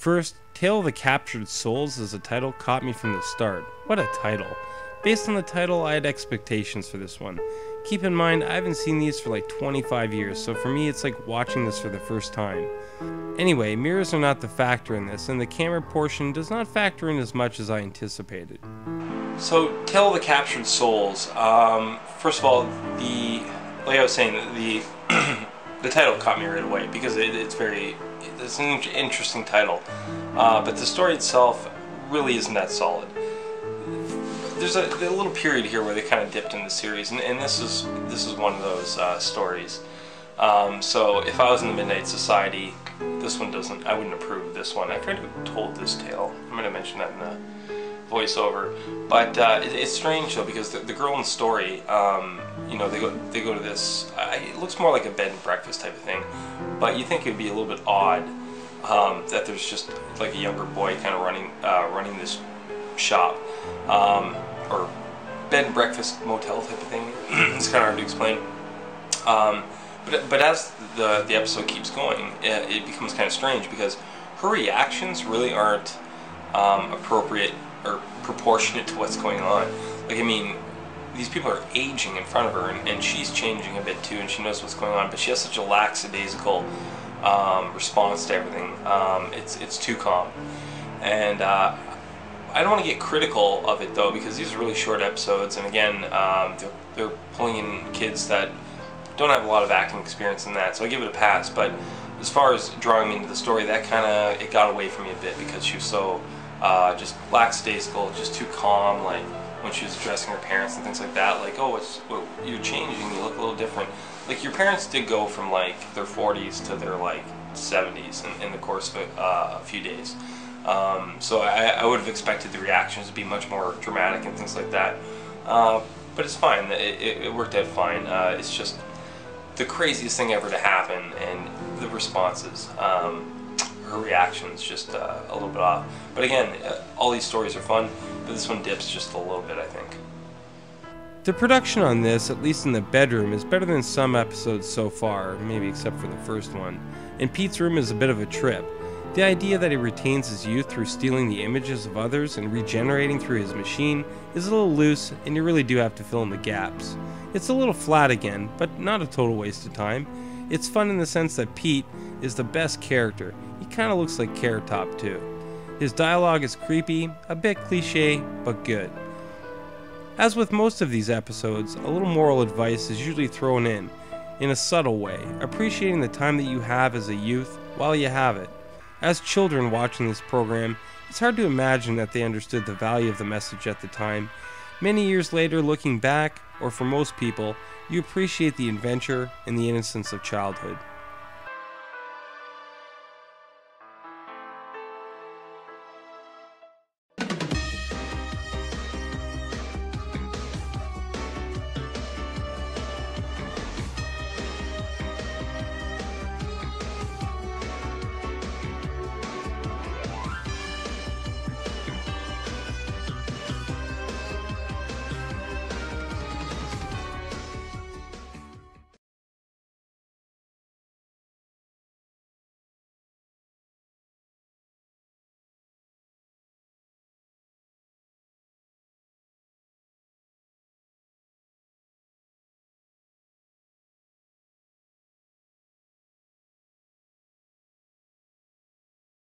First, Tale of the Captured Souls as a title caught me from the start. What a title. Based on the title, I had expectations for this one. Keep in mind, I haven't seen these for like 25 years, so for me it's like watching this for the first time. Anyway, mirrors are not the factor in this, and the camera portion does not factor in as much as I anticipated. So, Tale of the Captured Souls, first of all, like I was saying, the title caught me right away, because it's an interesting title, but the story itself really isn't that solid. There's a little period here where they kind of dipped in the series, and this is one of those stories. So if I was in the Midnight Society, this one I wouldn't approve of this one. I tried to have told this tale. I'm going to mention that in the voiceover. But it's strange though, because the girl in the story, you know, they go to this. It looks more like a bed and breakfast type of thing, but you think it'd be a little bit odd that there's just like a younger boy kind of running this shop. Or bed and breakfast motel type of thing. It's kind of hard to explain. But as the episode keeps going, it becomes kind of strange, because her reactions really aren't appropriate or proportionate to what's going on. Like, I mean, these people are aging in front of her, and she's changing a bit too, and she knows what's going on, but she has such a lackadaisical response to everything. It's too calm. And I don't want to get critical of it though, because these are really short episodes, and again, they're pulling in kids that don't have a lot of acting experience in that, so I give it a pass. But as far as drawing me into the story, that it got away from me a bit, because she was so just lackadaisical, just too calm, like when she was addressing her parents and things like that, like, oh, you're changing, you look a little different. Like, your parents did go from like their 40s to their like 70s in the course of a few days. So I would have expected the reactions to be much more dramatic and things like that, but it's fine. It worked out fine. It's just the craziest thing ever to happen, and the responses, her reactions, just a little bit off. But again, all these stories are fun, but this one dips just a little bit, I think. The production on this, at least in the bedroom, is better than some episodes so far, maybe except for the first one. And Pete's room is a bit of a trip. The idea that he retains his youth through stealing the images of others and regenerating through his machine is a little loose, and you really do have to fill in the gaps. It's a little flat again, but not a total waste of time. It's fun in the sense that Pete is the best character. He kind of looks like Carrot Top too. His dialogue is creepy, a bit cliche, but good. As with most of these episodes, a little moral advice is usually thrown in a subtle way, appreciating the time that you have as a youth while you have it. As children watching this program, it's hard to imagine that they understood the value of the message at the time. Many years later, looking back, or for most people, you appreciate the adventure and the innocence of childhood.